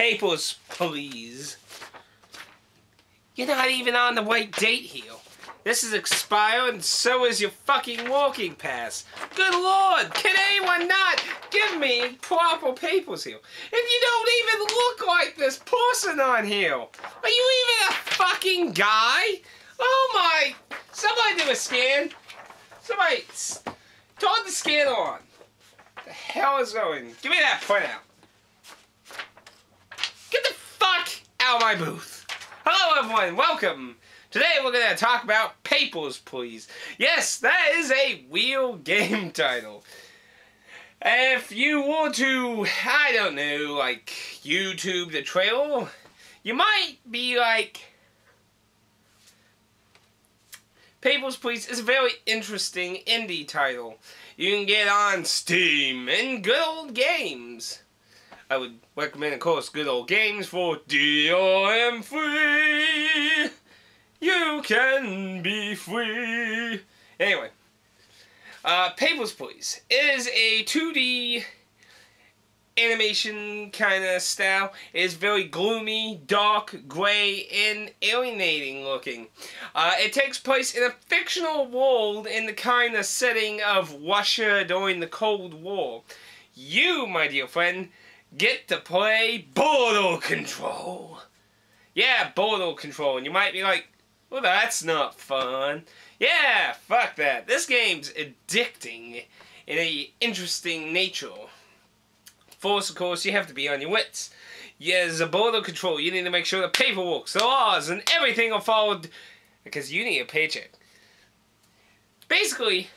Papers, please. You're not even on the right date here. This is expired and so is your fucking walking pass. Good lord, can anyone not give me proper papers here? If you don't even look like this person on here. Are you even a fucking guy? Oh my, somebody do a scan. Somebody, turn the scan on. What the hell is going? Give me that printout. Get the fuck out of my booth. Hello everyone, welcome. Today we're going to talk about Papers, Please. Yes, that is a real game title. If you want to, I don't know, like, YouTube the trailer, you might be like, Papers, Please is a very interesting indie title. You can get on Steam and Good Old Games. I would recommend, of course, Good Old Games for DRM free. You can be free. Anyway, Papers, Please is a 2D animation kind of style. It is very gloomy, dark, gray, and alienating looking. It takes place in a fictional world in the kind of setting of Russia during the Cold War. You, my dear friend, get to play Border Control. Yeah, Border Control. And you might be like, well, that's not fun. Yeah, fuck that. This game's addicting in an interesting nature. First, of course, you have to be on your wits. As a Border Control, you need to make sure the paperwork, the laws, and everything are followed because you need a paycheck. Basically,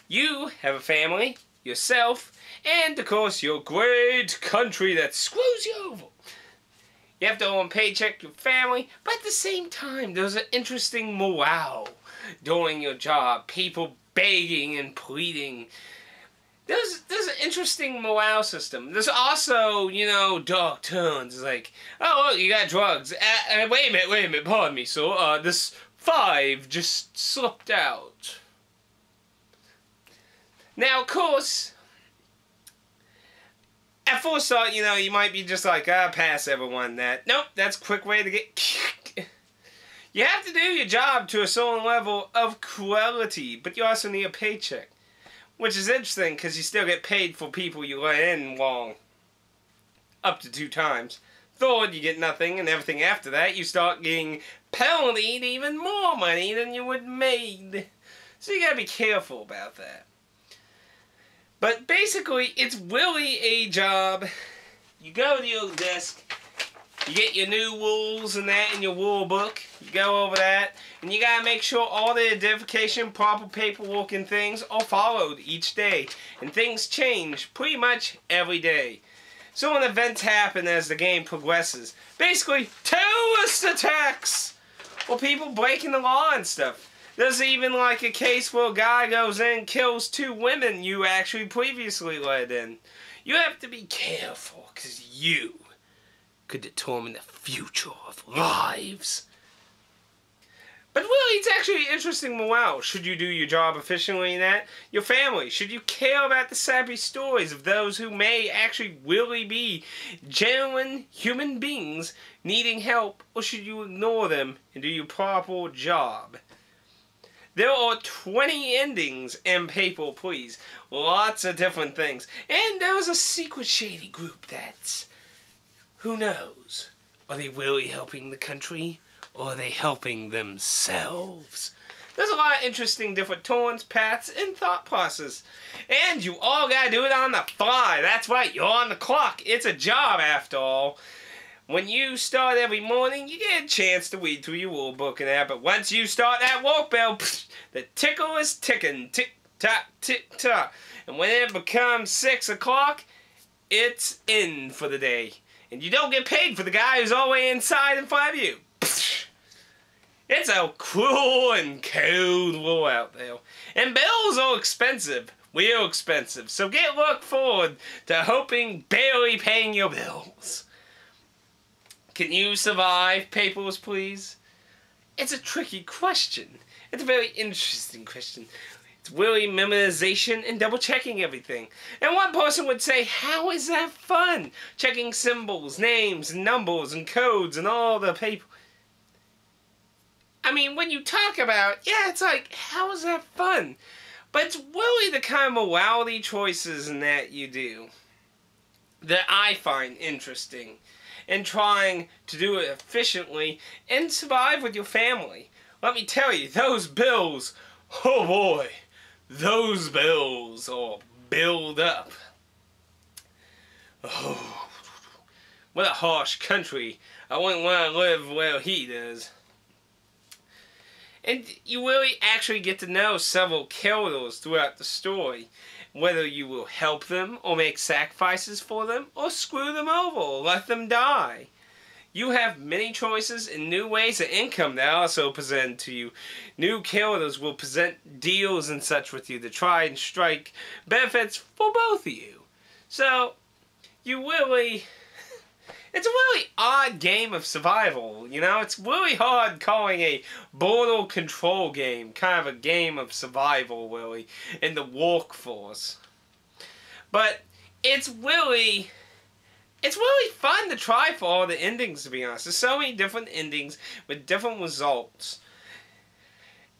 you have a family, yourself, and, of course, your great country that screws you over. You have to own a paycheck, your family, but at the same time, there's an interesting morale doing your job. People begging and pleading. There's an interesting morale system. There's also, you know, dark turns. Like, oh, look, you got drugs. Wait a minute, pardon me, sir. This 5 just slipped out. Now, of course, at first thought, you know, you might be just like, pass everyone that. Nope, that's a quick way to get... You have to do your job to a certain level of quality, but you also need a paycheck. Which is interesting, because you still get paid for people you let in long. Up to 2 times. Third, you get nothing, and everything after that, you start getting penaltied even more money than you would made. So you gotta be careful about that. But basically, it's really a job. You go to your desk, you get your new rules and that in your rule book, you go over that, and you gotta make sure all the identification, proper paperwork, and things are followed each day. And things change pretty much every day. So when events happen as the game progresses, basically, terrorist attacks! Or people breaking the law and stuff. There's even like a case where a guy goes in and kills 2 women you actually previously let in. You have to be careful, because you could determine the future of lives. But really, it's actually interesting morale. Should you do your job efficiently in that? Your family. Should you care about the sappy stories of those who may actually really be genuine human beings needing help? Or should you ignore them and do your proper job? There are 20 endings in Papers, Please. Lots of different things. And there's a secret shady group that's... Who knows? Are they really helping the country? Or are they helping themselves? There's a lot of interesting different turns, paths, and thought process. And you all gotta do it on the fly. That's right, you're on the clock. It's a job after all. When you start every morning, you get a chance to read through your rule book and that, but once you start that work bell, the tickle is ticking, tick-tock, tick-tock. And when it becomes 6 o'clock, it's in for the day. And you don't get paid for the guy who's all the way inside in front of you. It's a cruel and cold world out there. And bills are expensive, real expensive. So look forward to hoping barely paying your bills. Can you survive, Papers, Please? It's a tricky question. It's a very interesting question. It's It's really memorization and double checking everything. And one person would say, how is that fun? Checking symbols, names, and numbers, and codes, and all the paper. I mean, when you talk about, yeah, it's like, how is that fun? But it's really the kind of morality choices in that you do that I find interesting, and trying to do it efficiently and survive with your family. Let me tell you, those bills, oh boy, those bills all build up. Oh, what a harsh country. I wouldn't want to live where he does. And you really actually get to know several characters throughout the story. Whether you will help them, or make sacrifices for them, or screw them over, or let them die. You have many choices and new ways of income that are also presented to you. New characters will present deals and such with you to try and strike benefits for both of you. So, you really... It's a really odd game of survival, you know? It's really hard calling a border control game kind of a game of survival, really, in the workforce. But it's really fun to try for all the endings, to be honest. There's so many different endings with different results.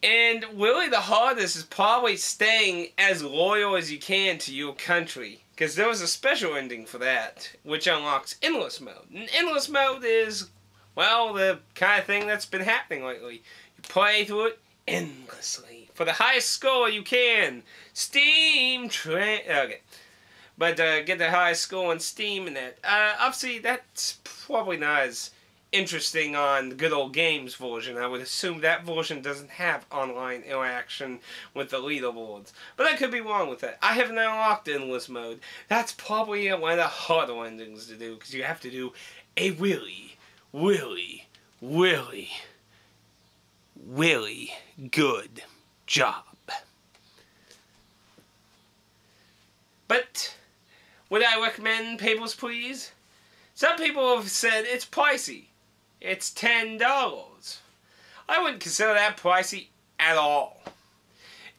And really the hardest is probably staying as loyal as you can to your country. Because there was a special ending for that, which unlocks Endless Mode. And Endless Mode is, well, the kind of thing that's been happening lately. You play through it endlessly. For the highest score you can. Steam okay. But get the highest score on Steam and that. Obviously, that's probably not as interesting on the Good Old Games version. I would assume that version doesn't have online interaction with the leaderboards. But I could be wrong with that. I haven't unlocked Endless Mode. That's probably one of the harder endings to do, because you have to do a really, really, really, really good job. But would I recommend Papers, Please? Some people have said it's pricey. It's $10. I wouldn't consider that pricey at all.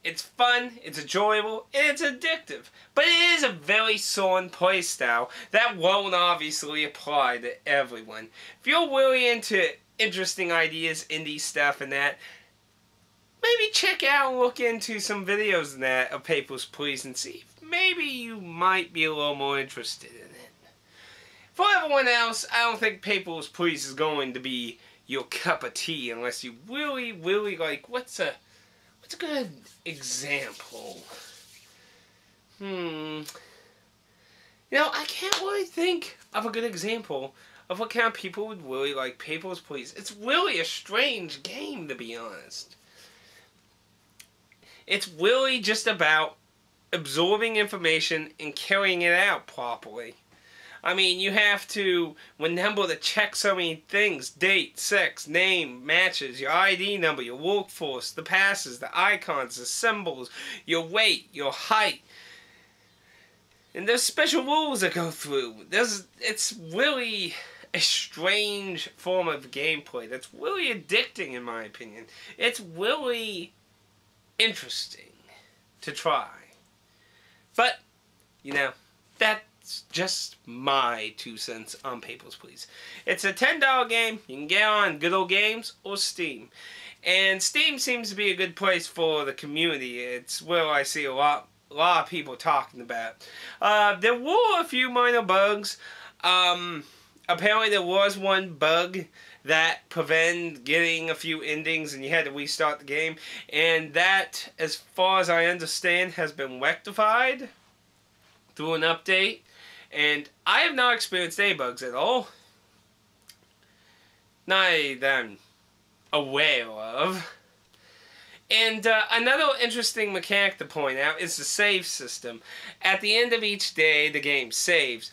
It's fun, it's enjoyable, and it's addictive. But it is a very certain play style that won't obviously apply to everyone. If you're really into interesting ideas, indie stuff and that, maybe check out and look into some videos in that of Papers, Please, and see if maybe you might be a little more interested in it. For everyone else, I don't think Papers, Please is going to be your cup of tea unless you really, really like, what's a good example? You know, I can't really think of a good example of what kind of people would really like Papers, Please. It's really a strange game, to be honest. It's really just about absorbing information and carrying it out properly. I mean, you have to remember to check so many things. Date, sex, name, matches, your ID number, your workforce, the passes, the icons, the symbols, your weight, your height. And there's special rules that go through. It's really a strange form of gameplay that's really addicting, in my opinion. It's really interesting to try. But, you know, that's just my 2 cents on Papers, Please. It's a $10 game. You can get on Good Old Games or Steam. And Steam seems to be a good place for the community. It's where I see a lot of people talking about. There were a few minor bugs. Apparently there was one bug that prevented getting a few endings and you had to restart the game. And that, as far as I understand, has been rectified through an update. And I have not experienced any bugs at all. Not that I'm aware of. And another interesting mechanic to point out is the save system. At the end of each day, the game saves.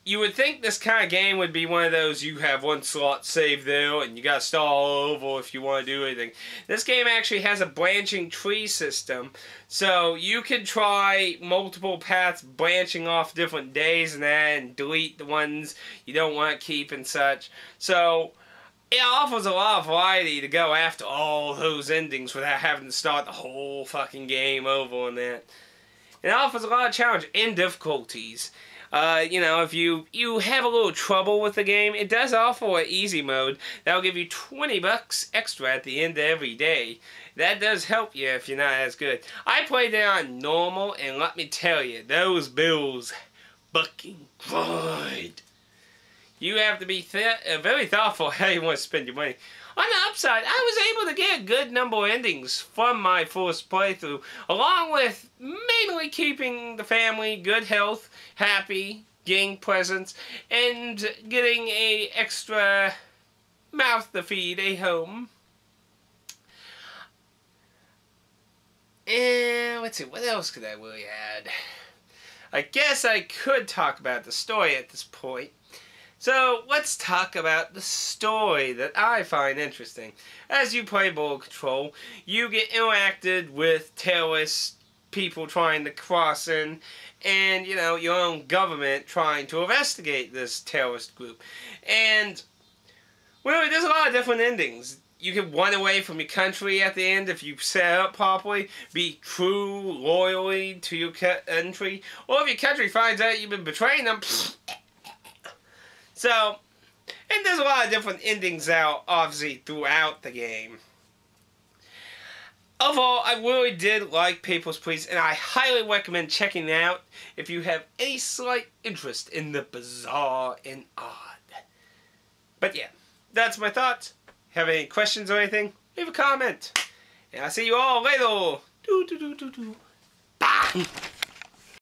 You would think this kind of game would be one of those you have one slot saved there and you gotta start all over if you want to do anything. This game actually has a branching tree system, so you can try multiple paths branching off different days and delete the ones you don't want to keep and such. So it offers a lot of variety to go after all those endings without having to start the whole fucking game over on that. It offers a lot of challenge and difficulties. You know, if you have a little trouble with the game, it does offer an easy mode that'll give you $20 extra at the end of every day. That does help you if you're not as good. I played it on normal, and let me tell you, those bills fucking grind. You have to be very thoughtful how you want to spend your money. On the upside, I was able to get a good number of endings from my first playthrough, along with mainly keeping the family good health, happy, getting presents, and getting a extra mouth to feed, a home. And let's see, what else could I really add? I guess I could talk about the story at this point. So, let's talk about the story that I find interesting. As you play Border Patrol, you get interacted with terrorist people trying to cross in, and, you know, your own government trying to investigate this terrorist group. And, really, there's a lot of different endings. You can run away from your country at the end if you set it up properly, be true, loyally to your country, or if your country finds out you've been betraying them, so, and there's a lot of different endings out, obviously, throughout the game. Overall, I really did like Papers, Please, and I highly recommend checking it out if you have any slight interest in the bizarre and odd. But yeah, that's my thoughts. Have any questions or anything? Leave a comment. And I'll see you all later. Bye!